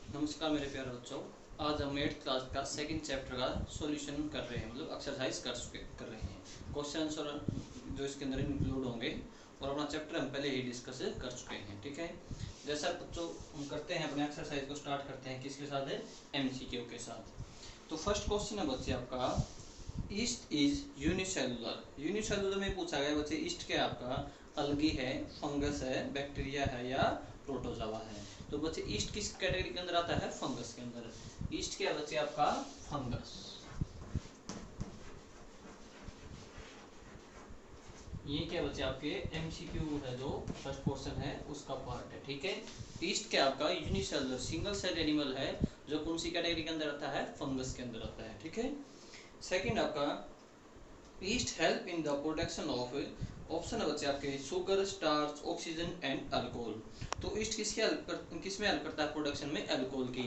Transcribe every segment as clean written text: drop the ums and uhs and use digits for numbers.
नमस्कार मेरे प्यारे बच्चों। आज हम 8th क्लास का सेकंड चैप्टर का सॉल्यूशन कर रहे हैं, मतलब एक्सरसाइज कर रहे हैं। क्वेश्चन आंसर जो इसके अंदर इंक्लूड होंगे और अपना चैप्टर हम पहले ही डिस्कस कर चुके हैं। ठीक है, जैसा बच्चों हम करते हैं अपने एक्सरसाइज को स्टार्ट करते हैं किसके साथ है, एमसीक्यू के साथ। तो फर्स्ट क्वेश्चन है बच्चे आपका, ईस्ट इज यूनिसेलुलर। यूनिसेलुलर में पूछा गया बच्चे ईस्ट क्या आपका अलगी है, फंगस है, बैक्टीरिया है या प्रोटोजोआ है। तो बच्चे ईस्ट किस कैटेगरी के अंदर आता है, फंगस के अंदर। ईस्ट क्या बच्चे आपका फंगस। ये क्या बच्चे आपके एमसीक्यू है, जो फर्स्ट क्वेश्चन है उसका पार्ट है। ठीक है, ईस्ट क्या आपका यूनिसेलुलर सिंगल सेल एनिमल है, जो कौन सी कैटेगरी के अंदर आता है, फंगस के अंदर आता है। ठीक है, सेकंड आपका east help in the production of, option है बच्चे आपके sugar, starch, oxygen and alcohol. तो ईस्ट किस में हेल्प करता है, प्रोडक्शन में अल्कोहल की।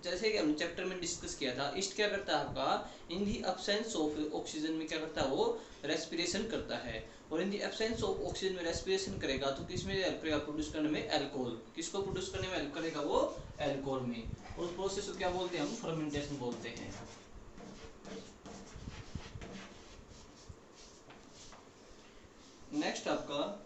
जैसे कि हमने चैप्टर में डिस्कस किया था, ईस्ट क्या करता है आपका, इन दी एब्सेंस ऑफ ऑक्सीजन में क्या करता है, वो रेस्पिरेशन करता है। और इन दी एब्सेंस ऑफ ऑक्सीजन में रेस्पिरेशन करेगा तो किस में हेल्प करेगा, प्रोड्यूस करने में अल्कोहल। किसको प्रोड्यूस करने में हेल्प करेगा, वो अल्कोहल में। और उस प्रोसेस को क्या बोलते हैं हम, फर्मेंटेशन बोलते हैं। नेक्स्ट आपका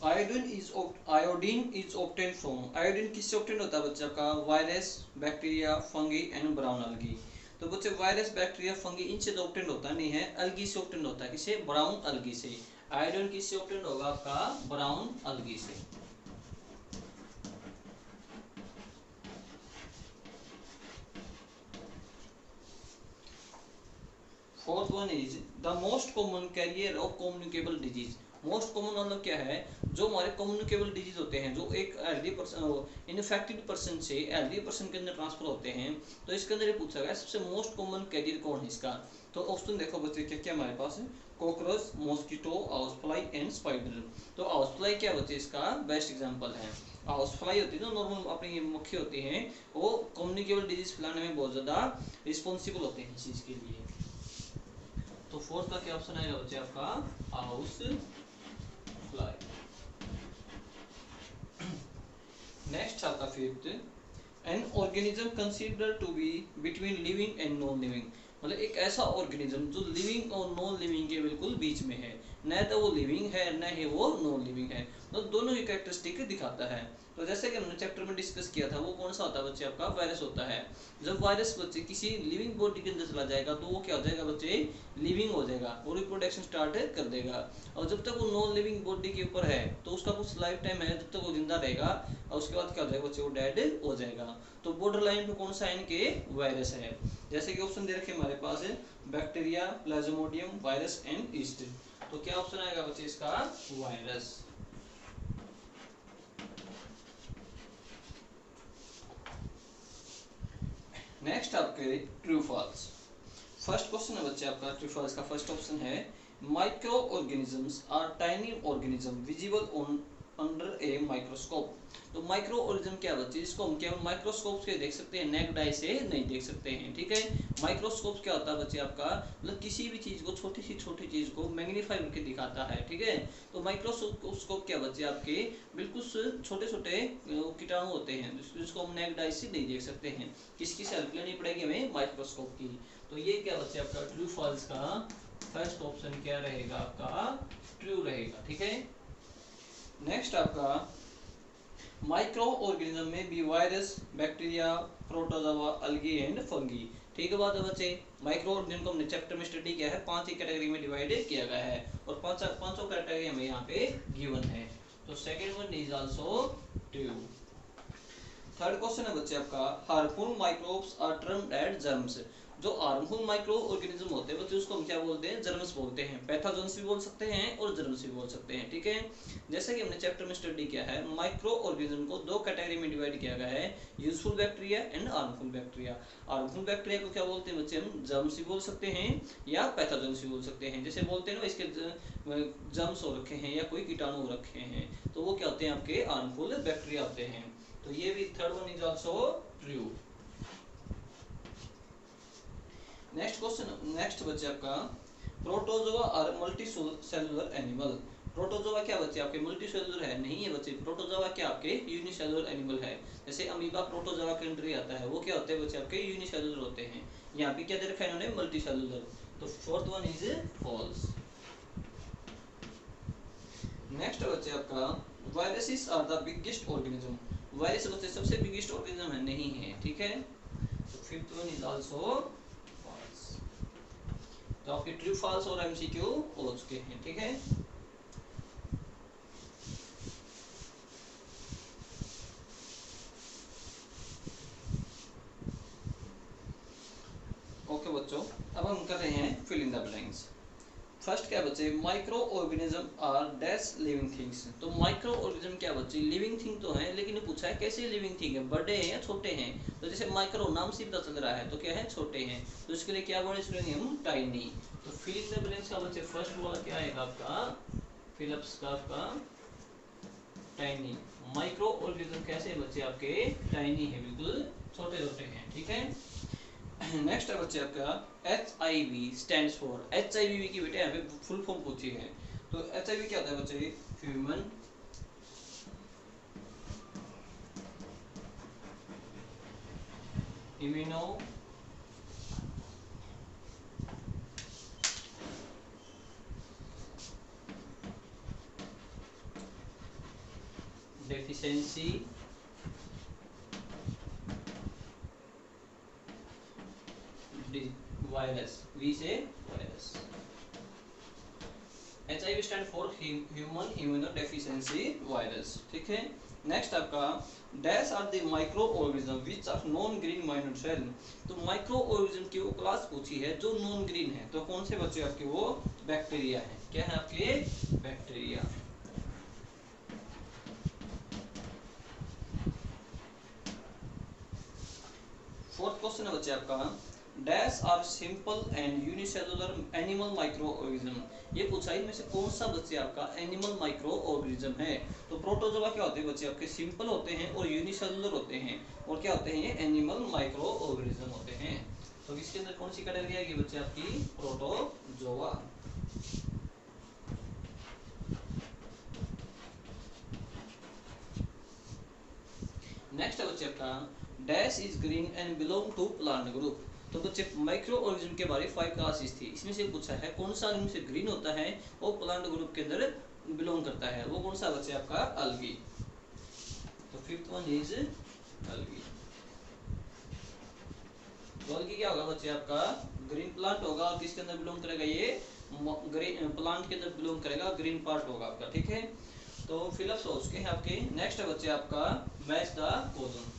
iodine is obtain from. Iodine किससे ऑब्टेन होता है बच्चा का, virus, bacteria, fungi and brown algae. तो बच्चे वायरस, बैक्टीरिया, फंगी इनसे तो ऑब्टेन होता नहीं है, अलगी से ऑब्टेन होता है। किसे, ब्राउन अलगी से। आयोडीन किससे ऑब्टेन होगा आपका, ब्राउन अलगी से। Fourth one is the most common carrier of communicable disease. Most common मतलब क्या है, जो हमारे कम्युनिकेबल डिजीज होते हैं, जो एक हेल्दी पर्सन इन्फेक्टेड पर्सन से हेल्दी पर्सन के अंदर ट्रांसफर होते हैं। तो इसके अंदर ये पूछा गया सबसे मोस्ट कॉमन कैरियर कौन है इसका। तो ऑप्शन देखो बच्चे क्या क्या हमारे पास है, cockroach, mosquito, house fly and spider. तो हाउस फ्लाई क्या बच्चे इसका बेस्ट एग्जाम्पल है। हाउस फ्लाई होती है ना, नॉर्मल अपनी मक्खी होती है, वो कम्युनिकेबल डिजीज फैलाने में बहुत ज्यादा रिस्पॉन्सिबल होते हैं इस चीज के लिए। तो फोर्थ का क्या ऑप्शन आएगा बच्चे आपका, हाउस फ्लाई। नेक्स्ट आपका fifth, an organism consider to be between living and non living. मतलब एक ऐसा ऑर्गेनिज्म जो लिविंग और नॉन लिविंग के बिल्कुल बीच में है, न तो वो लिविंग है न ही वो नॉन लिविंग है, तो दोनों ही कैरेक्टरिस्टिक दिखाता है। तो जैसे कि हमने चैप्टर में डिस्कस किया था, वो कौन सा होता है बच्चे आपका, वायरस होता है। जब वायरस बच्चे किसी लिविंग बॉडी के अंदर चला जाएगा तो वो क्या हो जाएगा बच्चे, लिविंग हो जाएगा और रिप्रोडक्शन स्टार्ट कर देगा। और जब तक वो नॉन लिविंग बॉडी के ऊपर है तो उसका कुछ लाइफ टाइम है, जब तक वो जिंदा रहेगा, और उसके बाद क्या हो जाएगा बच्चे, वो डेड हो जाएगा। तो बॉर्डर लाइन पे कौन सा है इनके, वायरस है। जैसे कि ऑप्शन दे रखे हमारे पास है, bacteria, plasmodium, virus and yeast. तो क्या ऑप्शन आएगा बच्चे इसका, वायरस। नेक्स्ट आपके ट्रू फॉल्स। फर्स्ट क्वेश्चन है बच्चे आपका ट्रू फॉल्स का। फर्स्ट ऑप्शन है, micro organisms are tiny organism visible on under a microscope. तो माइक्रो ऑर्गेनिज्म क्या बच्चे, जिसको हम केवल माइक्रोस्कोप से देख सकते हैं, नेक्ड आई से नहीं देख सकते हैं। ठीक है, माइक्रोस्कोप क्या होता है बच्चे आपका, मतलब किसी भी चीज को, छोटी चीज को मैग्नीफाई करके दिखाता है। ठीक है, तो माइक्रोस्कोप क्या बच्चे आपके बिल्कुल छोटे छोटे कीटाणु होते हैं, जिसको हम नेक्ड आई से नहीं देख सकते हैं। किसकी से हेल्प लेनी पड़ेगी हमें, माइक्रोस्कोप की। तो ये क्या बच्चे आपका ट्रू फॉल्स का फर्स्ट ऑप्शन क्या रहेगा आपका, ट्रू रहेगा। ठीक है, नेक्स्ट आपका माइक्रो ऑर्गेनिज्म में भी virus, bacteria, protozoa, algae and fungi. ठीक है बात है बच्चे, माइक्रो ऑर्गेनिज्म को हमने चैप्टर में स्टडी किया है, 5 ही कैटेगरी में डिवाइड किया गया है और पांचों कैटेगरी हमें यहाँ पे गिवन है। तो second one is also true. Third question है बच्चे आपका, harmful microbes are termed as germs. जो हार्मफुल माइक्रो ऑर्गेनिज्म होते हैं बच्चे उसको हम क्या बोलते हैं, जर्म्स बोलते हैं। पैथोजेंस भी बोल सकते हैं और जर्म्स भी बोल सकते हैं। ठीक है, जैसे कि हमने चैप्टर में स्टडी किया है, माइक्रो ऑर्गेनिज्म को 2 कैटेगरी में डिवाइड किया गया है, useful bacteria and harmful bacteria. Harmful bacteria को क्या बोलते हैं बच्चे, हम जर्म्स भी बोल सकते हैं या पैथोजेंस भी बोल सकते हैं। जैसे बोलते हैं ना, इसके जर्म्स हो रखे हैं या कोई कीटाणु हो रखे हैं, तो वो क्या होते हैं आपके, हार्मफुल बैक्टीरिया होते हैं। तो ये भी third one is also true. Next question, next बच्चे आपका, protozoa are multi cellular animal. Protozoa क्या बच्चे आपके मल्टी सेलुलर है? नहीं है बच्चे, प्रोटोजोआ क्या आपके यूनिसेलुलर एनिमल है। जैसे अमीबा प्रोटोजोआ के अंडर ही आता है, वो क्या होते हैं बच्चे आपके यूनिसेलुलर होते हैं। यहाँ पे क्या दे रखा है इन्होंने? Multi cellular. तो fourth one is false. Next बच्चे आपका viruses are the biggest organism. Virus बच्चे सबसे बिगेस्ट ऑर्गेनिज्म है? नहीं है, ठीक है। तो fifth one is also false. तो आपके ट्रू फॉल्स और एमसीक्यू हो चुके हैं, ठीक है। ओके बच्चों, अब हम कर रहे हैं fill in the blanks. First क्या बच्चे? Micro organism are dash living things. तो माइक्रो ऑर्गेनिज्म क्या बच्चे? लिविंग थिंग तो है, लेकिन पूछा है कैसे लिविंग थिंग है, बड़े हैं या छोटे हैं। तो जैसे माइक्रो नाम से पता चल रहा है, तो क्या है? छोटे हैं। तो इसके लिए क्या वर्ड चुनेंगे हम? टाइनी। तो फिल इन द ब्लैंक्स का बच्चे फर्स्ट वाला क्या आएगा आपका? फिलिप्स का आपका टाइनी। माइक्रो ऑर्गेनिज्म कैसे बच्चे आपके? टाइनी है, बिल्कुल छोटे छोटे हैं, ठीक है। नेक्स्ट है बच्चे आपका HIV स्टैंड्स फॉर। HIV की बेटे यहाँ पे फुल फॉर्म पूछी है। तो HIV क्या होता है बच्चे? Human immuno deficiency virus. V से virus. HIV stand for human immunodeficiency virus, ठीक है। नेक्स्ट आपका dash are the micro organism which are non green minor cell. तो माइक्रो ऑर्गेनिज्म की वो क्लास पूछी है जो नॉन ग्रीन है। तो कौन से बच्चे आपके? वो बैक्टीरिया है। क्या है आपके? बैक्टीरिया। फोर्थ क्वेश्चन है बच्चे आपका dash are simple and unicellular animal micro organism. ये पूछा है इनमें से कौन सा बच्चे आपका एनिमल माइक्रो ऑर्गेनिज्म है। तो प्रोटोजोआ क्या होते हैं बच्चे आपके? सिंपल होते हैं और यूनिसेलुलर होते हैं। और क्या होते हैं? ये एनिमल माइक्रो ऑर्गेनिज्म होते हैं। तो इसके अंदर कौन सी कैटेगरी आएगी बच्चे आपकी? प्रोटोजोआ। नेक्स्ट है बच्चे आपका dash is green and belong to plant group. तो बच्चे माइक्रो ऑर्गेनिज्म के बारे 5 क्लासेस थी, इसमें से पूछा है कौन सा इनमें से ग्रीन होता है वो प्लांट ग्रुप के अंदर बिलोंग करता है। वो कौन सा बच्चे आपका? अल्गी। तो फिफ्थ वन इज अल्गी। तो अल्गी क्या होगा बच्चे आपका? ग्रीन प्लांट होगा। और किसके अंदर बिलोंग करेगा? ये ग्रीन प्लांट के अंदर बिलोंग करेगा, ग्रीन पार्ट होगा आपका, ठीक है। तो फिलअप्स हो चुके हैं आपके। नेक्स्ट है बच्चे आपका मैच द कॉलम।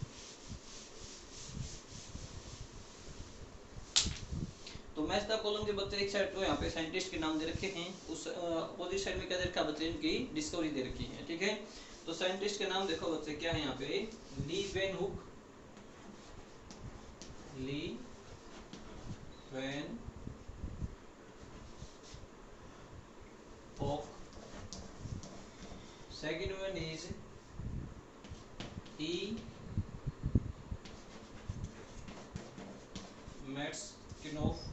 तो मैच द कॉलम के बच्चे एक साइड तो यहाँ पे साइंटिस्ट के नाम दे रखे हैं, उस अपोजिट साइड में क्या दे रखा बच्चे? इनकी डिस्कवरी दे रखी है, ठीक है। तो साइंटिस्ट के नाम देखो बच्चे क्या है यहाँ पे? Leeuwenhoek, Leeuwenhoek. Second one is E Metchnikoff.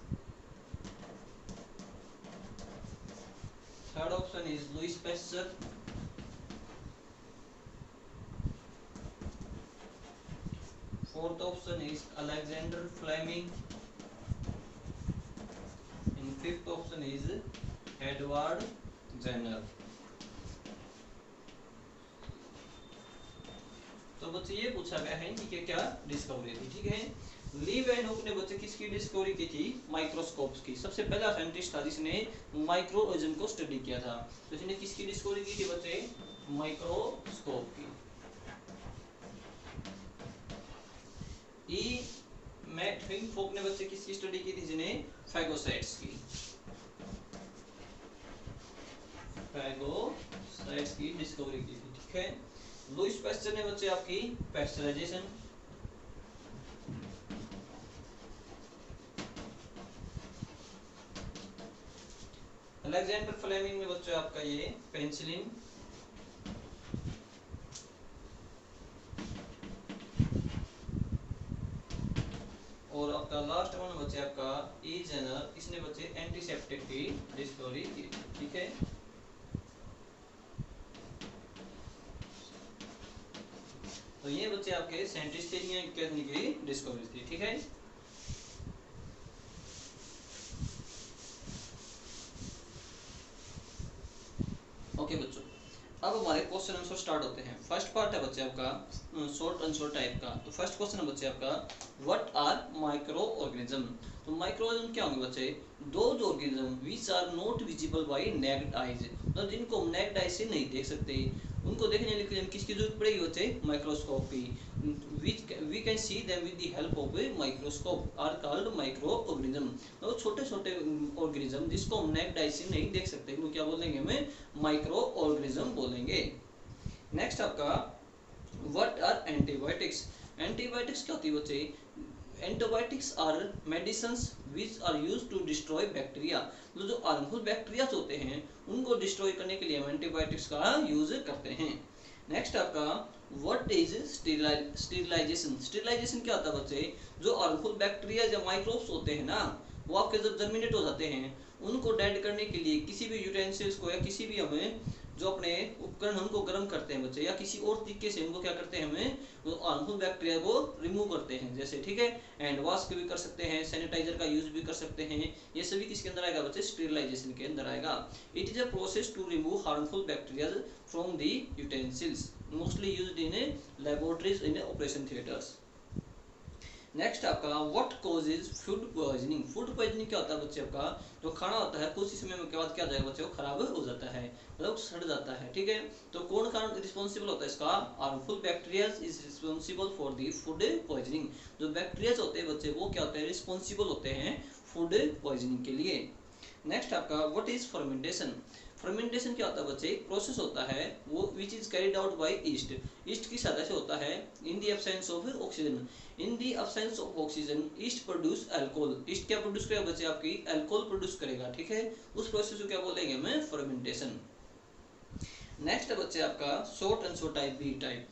Third option is Louis Pasteur. Fourth option is Alexander Fleming. And fifth option is Edward Jenner. तो बच्चे ये पूछा गया है कि क्या डिस्कवरी थी, ठीक है। ली वैन हुक ने बच्चे किसकी डिस्कवरी की थी? माइक्रोस्कोप्स की। सबसे पहला साइंटिस्ट था जिसने माइक्रोऑर्गेनिज्म को स्टडी किया था। तो इसने किसकी डिस्कवरी की थी बच्चे? माइक्रोस्कोप की। ई मैट फोक ने बच्चे किसकी स्टडी की थी? जिन्हें फैगोसाइट्स की। फैगोसाइट्स की डिस्कवरी की थी, ठीक है। लुइस पैस्चर ने बच्चे आपकी पैस्चराइजेशन। अलेक्जेंडर फ्लेमिंग ने बच्चे आपका ये पेनिसिलिन। और आपका लास्ट वन बचे आपका ई जेनर, इसने बच्चे एंटीसेप्टिक की डिस्कवरी की। ठीक है, तो ये बच्चे आपके साइंटिस्ट की डिस्कवरी थी। ठीक है, ओके बच्चों, अब हमारे क्वेश्चन आंसर स्टार्ट होते हैं। फर्स्ट पार्ट है बच्चे आपका शॉर्ट आंसर टाइप का। तो फर्स्ट क्वेश्चन है बच्चे आपका व्हाट आर माइक्रो ऑर्गेनिज्म। तो माइक्रो ऑर्गेनिज्म क्या होंगे बच्चे? Those organism which are not visible by naked eyes, तो जिनको हम नेक्ड आई से नहीं देख सकते, उनको देखने के लिए किसकी जरूरत पड़ेगी बच्चे? माइक्रोस्कोप की। which we can see them with the help of a microscope are called microorganism। तो छोटे छोटे ऑर्गेनिज्म जिसको हम नेक्ड आई से नहीं देख सकते, इनको क्या बोलेंगे? हमें माइक्रो ऑर्गेनिज्म बोलेंगे। नेक्स्ट आपका व्हाट आर एंटीबायोटिक्स। एंटीबायोटिक्स क्या होती है बच्चे? Antibiotics are medicines which are used to destroy bacteria. तो जो हार्मफुल बैक्टीरिया होते हैं उनको डिस्ट्रॉय करने के लिए हम एंटीबायोटिक्स का यूज करते हैं। नेक्स्ट आपका व्हाट इज स्टेरिलाइजेशन। स्टेरिलाइजेशन क्या होता है बच्चे? जो हार्मफुल बैक्टीरिया या माइक्रोब्स होते हैं ना, वो आपके जब जर्मिनेट हो जाते हैं, उनको डेड करने के लिए किसी भी यूटेंसिल्स को या किसी भी हमें जो अपने उपकरण उनको गर्म करते हैं बच्चे, या किसी और तरीके से उनको क्या करते हैं, हमें वो हार्मफुल बैक्टीरिया को रिमूव करते हैं जैसे। ठीक है, हैंड वॉश भी कर सकते हैं, सैनिटाइजर का यूज भी कर सकते हैं। ये सभी किसके अंदर आएगा बच्चे? स्टेरिलाइजेशन के अंदर आएगा। It is a process to remove harmful bacteria from the utensils, mostly used in laboratories in operation theatres. Next आपका what causes food poisoning. Food poisoning क्या होता है बच्चे? आपका जो खाना होता है कुछ ही समय के बाद क्या हो जाएगा बच्चे? वो खराब हो जाता है, मतलब सड़ जाता है। ठीक है, तो कौन कारण रिस्पॉन्सिबल होता है इसका? Harmful bacteria is responsible for the food poisoning. जो बैक्टीरिया होते हैं बच्चे वो क्या होते हैं? रिस्पॉन्सिबल होते हैं फूड पॉइजनिंग के लिए। नेक्स्ट आपका व्हाट इज फर्मेंटेशन। फर्मेंटेशन क्या होता है बच्चे? एक प्रोसेस होता है वो which is carried out by east. East की सहायता से होता है in the absence of oxygen. In the absence of oxygen east produce alcohol. East क्या प्रोड्यूस करेगा बच्चे? आपकी अल्कोहल प्रोड्यूस करेगा। ठीक है, उस प्रोसेस को क्या बोलेंगे हमें? फर्मेंटेशन। नेक्स्ट है बच्चे आपका short answer type B type.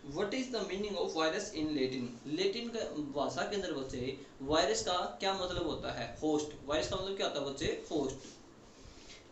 What is the meaning of virus in Latin. Latin का भाषा के अंदर बच्चे वायरस का क्या मतलब होता है? होस्ट। वायरस का मतलब क्या होता है बच्चे? होस्ट।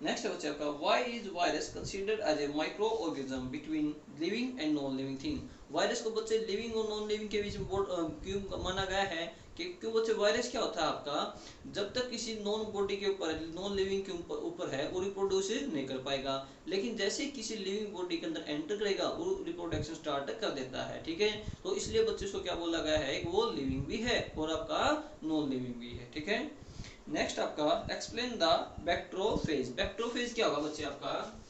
नेक्स्ट है बच्चे आपका why is virus considered as a micro organism between living and non living thing. Virus को बच्चे लिविंग और नॉन लिविंग के बीच में क्यों माना गया है? कि क्यों बच्चे वायरस क्या होता है आपका? जब तक किसी नॉन बॉडी के ऊपर, नॉन लिविंग के ऊपर है, वो रिप्रोड्यूस नहीं कर पाएगा, लेकिन जैसे किसी लिविंग बॉडी के अंदर एंटर करेगा वो रिप्रोडक्शन स्टार्ट कर देता है। ठीक है, तो इसलिए बच्चे को क्या बोला गया है? वो लिविंग भी है और आपका नॉन लिविंग भी है। ठीक है, नेक्स्ट आपका एक्सप्लेन द बैक्ट्रोफेज। बैक्ट्रोफेज क्या होगा बच्चे? आपका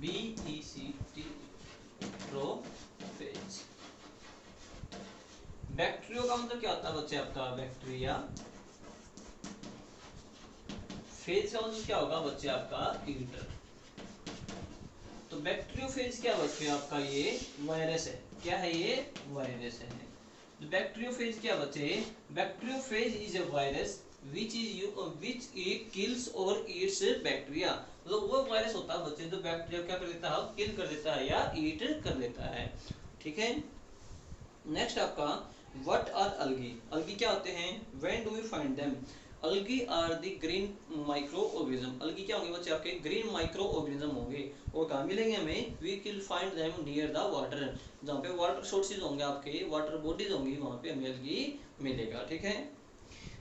BECT प्रोफेज। बैक्टीरियो का मतलब क्या होता है बच्चे? आपका बैक्टीरिया। फेज का मतलब क्या होगा बच्चे? आपका ईटर। तो बैक्टीरियोफेज क्या बच्चे? आपका ये वायरस है। क्या है ये? वायरस है। बैक्टीरियोफेज क्या बच्चे? Bacteriophage is a virus which it kills or eats bacteria। मतलब वो वायरस होता है बच्चे जो बैक्टीरिया क्या कर देता है? किल कर देता है या ईट कर देता है। ठीक है, नेक्स्ट आपका व्हाट आर algae। algae क्या होते हैं? when do we find them। algae are the green microorganism। algae क्या होंगे बच्चे? आपके ग्रीन माइक्रो ऑर्गेनिज्म होंगे। और कहाँ मिलेंगे हमें? we will find them near the water। जहाँ पे वाटर सोर्सेज होंगे, आपके वाटर बॉडीज होंगी, वहाँ पे हमें algae मिलेगा। ठीक है,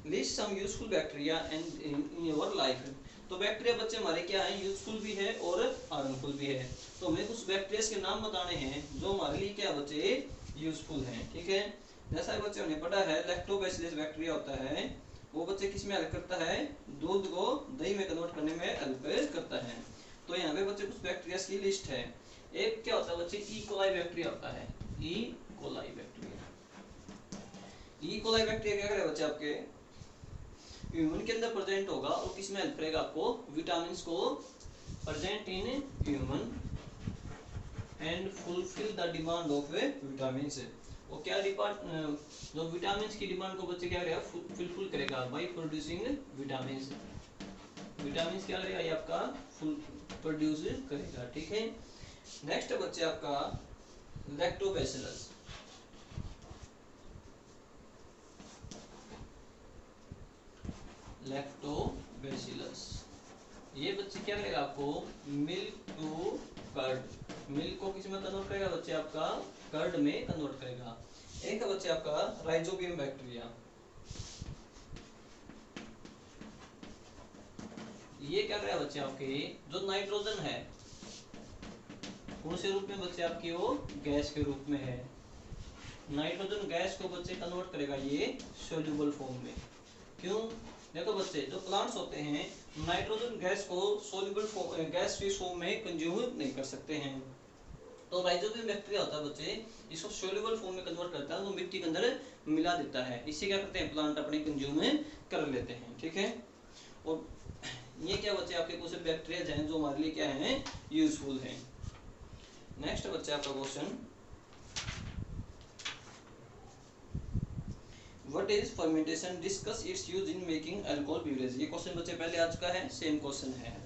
list some useful bacteria and in your life. तो बैक्टीरिया बच्चे हमारे क्या है? यूजफुल भी है और हार्मफुल भी है। तो हमें कुछ बैक्टीरिया के नाम बताने हैं जो हमारे लिए क्या बच्चे? यूजफुल हैं। ठीक है, जैसा बच्चे हमने पढ़ा है लैक्टोबैसिलस बैक्टीरिया होता है, वो बच्चे किस में हेल्प करता है? दूध को दही में कन्वर्ट करने में हेल्प करता है। तो यहाँ पे बच्चे कुछ बैक्टीरिया की लिस्ट है। एक क्या होता है बच्चे? ई कोलाई बैक्टीरिया होता है। E coli bacteria. E coli bacteria क्या करे बच्चे? आपके ह्यूमन के अंदर प्रेजेंट होगा और किस में हेल्प करेगा? आपको विटामिन को present in human and fulfil the demand of vitamin. वो क्या जो विटामिन की डिमांड को बच्चे क्या करेगा? फुलफिल करेगा बाय प्रोड्यूसिंग विटामिन। विटामिन क्या करेगा? ये आपका प्रोड्यूस करेगा। ठीक है, नेक्स्ट बच्चे आपका लैक्टोबैसिलस। लैक्टोबैसिलस। ये बच्चे क्या करेगा आपको मिल्क टू कर्ड, मिल्क को किस में कन्वर्ट करेगा बच्चे आपका कर्ड में कन्वर्ट करेगा। एक है बच्चे आपका राइजोबियम बैक्टीरिया, ये क्या करेगा बच्चे आपके जो नाइट्रोजन है कौन से रूप में बच्चे आपकी वो गैस के रूप में है, नाइट्रोजन गैस को बच्चे कन्वर्ट करेगा ये सोल्यूबल फॉर्म में। क्यों, देखो बच्चे जो प्लांट्स होते हैं नाइट्रोजन गैस को सोल्यूबल फॉर्म गैस फॉर्म में कंज्यूम नहीं कर सकते हैं, तो राइजोबियम बैक्टीरिया होता है बच्चे इसको सोल्यूबल फॉर्म में कन्वर्ट करता है, वो मिट्टी के अंदर मिला देता है, इससे क्या करते हैं प्लांट अपने कंज्यूम कर लेते हैं। ठीक है, और ये क्या बच्चे आपके कुछ बैक्टीरिया हैं जो हमारे लिए क्या है यूजफुल हैं। नेक्स्ट बच्चे आपका question, what is fermentation, discuss its use in making alcohol beverage. ये क्वेश्चन बच्चे पहले आ चुका है, सेम क्वेश्चन है।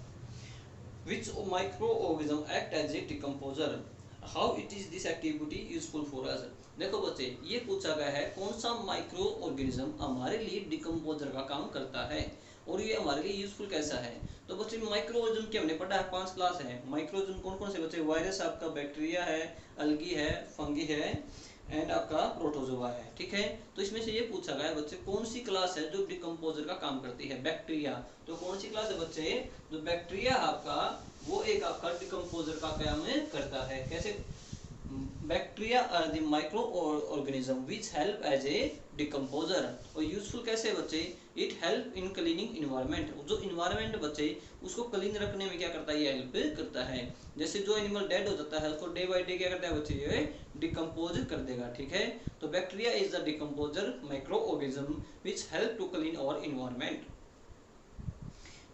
Which microorganism act as a decomposer, how it is this activity useful for us. देखो बच्चे ये पूछा गया है कौन सा माइक्रो ऑर्गेनिज्म हमारे लिए डिकम्पोजर का काम करता है और ये हमारे लिए यूजफुल कैसा है। तो बच्चे माइक्रो ऑर्गेनिज्म के हमने पढ़ा है 5 क्लास है, माइक्रो ऑर्गेनिज्म कौन कौन से बच्चे, वायरस आपका, बैक्टीरिया है, अलगी है, फंगी है एंड आपका प्रोटोजोआ है। ठीक है, तो इसमें से ये पूछा गया है बच्चे कौन सी क्लास है जो डिकम्पोजर का काम करती है, बैक्टीरिया। तो कौन सी क्लास है बच्चे, जो बैक्टीरिया आपका वो एक आपका डिकम्पोजर का काम करता है। कैसे, bacteria are the micro organism which help as a decomposer, और यूजफुल कैसे बच्चे, it help in cleaning environment, जो इन्वायरमेंट बच्चे उसको क्लीन रखने में क्या करता है ये हेल्प करता है। जैसे जो एनिमल डेड हो जाता है उसको डे बाय डे क्या करता है बच्चे ये डिकम्पोज कर देगा। ठीक है, तो bacteria is the decomposer micro organism which help to clean our environment.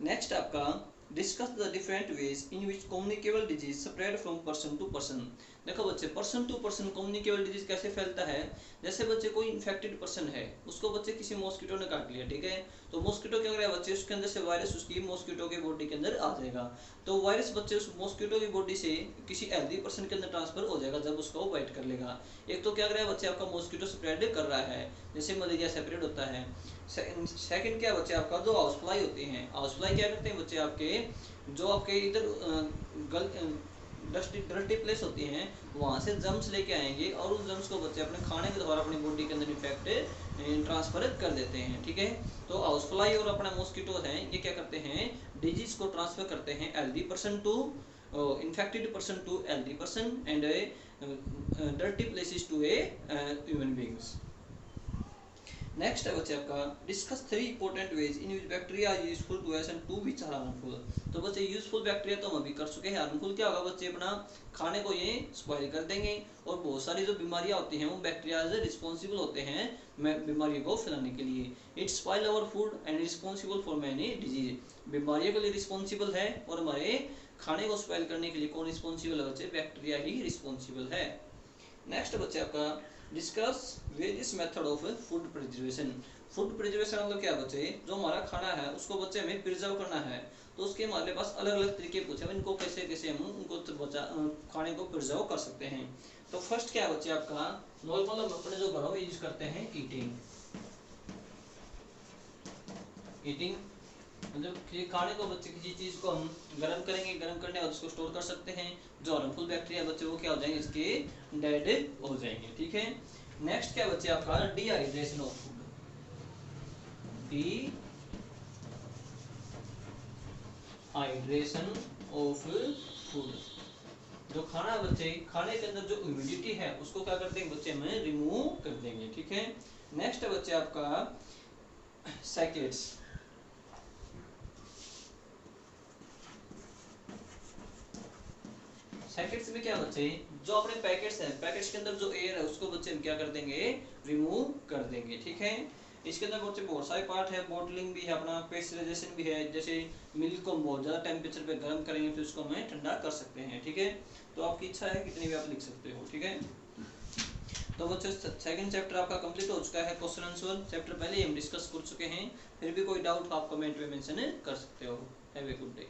Next आपका discuss the different ways in which communicable disease spread from person to person. देखो बच्चे person to person communicable disease कैसे फैलता है, जैसे बच्चे कोई infected person है उसको बच्चे किसी मॉस्किटो ने काट लिया, ठीक है, तो मॉस्किटो क्या करेगा बच्चे उसके अंदर से वायरस उसकी मॉस्किटो के बॉडी के अंदर आ जाएगा, तो वायरस बच्चे उस मॉस्किटो की बॉडी से किसी हेल्दी पर्सन के अंदर ट्रांसफर हो जाएगा जब उसको वो बाइट कर लेगा। एक तो क्या करेगा बच्चे आपका मॉस्किटो स्प्रेड कर रहा है जैसे मलेरिया सेपरेट होता है। सेकंड क्या बच्चे आपका जो हाउस फ्लाई होते हैं, हाउस फ्लाई क्या करते हैं बच्चे आपके जो आपके इधर डस्टी प्लेस होती हैं वहाँ से जम्स लेके आएंगे और उस जम्स को बच्चे अपने खाने के द्वारा अपनी बॉडी के अंदर इन्फेक्ट ट्रांसफर कर देते हैं। ठीक है, तो हाउस फ्लाई और अपना मॉस्किटो हैं ये क्या करते हैं डिजीज को ट्रांसफर करते हैं healthy person to infected person to healthy person and dirty places to a human beings. Next है बच्चे आपका discuss 3 important ways in which bacteria are useful to us and 2 which are harmful. तो बच्चे useful bacteria तो हम अभी कर चुके हैं, हार्मफुल क्या होगा बच्चे अपना खाने को ये स्पॉइल कर देंगे और बहुत सारी जो बीमारियां होती हैं वो बैक्टीरिया रिस्पॉन्सिबल होते हैं बीमारियों को फैलाने के लिए। It spoil our food and responsible for many disease, बीमारियों के लिए रिस्पॉन्सिबल है और हमारे खाने को स्पॉइल करने के लिए कौन रिस्पॉन्सिबल है बच्चे, बैक्टीरिया ही रिस्पॉन्सिबल है। नेक्स्ट बच्चे आपका discuss various method of food preservation. Food preservation मतलब क्या बच्चे, जो हमारा खाना है उसको बच्चे हमें प्रिजर्व करना है तो उसके हमारे पास अलग अलग तरीके पूछे हैं इनको कैसे कैसे हम उनको खाने को प्रिजर्व कर सकते हैं। तो फर्स्ट क्या है बच्चे आपका नॉर्मल हम अपने जो घरों में यूज करते हैं ईटिंग मतलब कि खाने को बच्चे किसी चीज को हम गर्म करेंगे, गर्म करने बाद उसको स्टोर कर सकते हैं, जो हार्मफुल बैक्टीरिया बच्चे वो क्या हो जाएंगे इसके डेड हो जाएंगे। ठीक है, नेक्स्ट क्या बच्चे आपका dehydration of food, dehydration of food, जो खाना बच्चे खाने के अंदर जो ह्यूमिडिटी है उसको क्या करते हैं बच्चे हमें रिमूव कर देंगे। ठीक है, नेक्स्ट है बच्चे आपका सैकेट्स, पैकेट्स में क्या बच्चे जो अपने पैकेट्स हैं पैकेट्स के अंदर जो एयर है उसको बच्चे हम क्या कर देंगे रिमूव कर देंगे। ठीक है, इसके अंदर बच्चे बहुत सारे पार्ट है, बॉटलिंग भी है, अपना पेस्चराइजेशन भी है, जैसे मिल्क को हम बहुत ज़्यादा टेम्परेचर पे गर्म करेंगे फिर उसको हमें ठंडा कर सकते हैं। ठीक है, तो आपकी इच्छा है कितनी भी आप लिख सकते हो। ठीक है, तो बच्चे सेकंड चैप्टर आपका कंप्लीट हो चुका है, क्वेश्चन आंसर चैप्टर पहले ही हम डिस्कस कर चुके हैं, फिर भी कोई डाउट आप कमेंट में मेंशन कर सकते हो। Have a good day.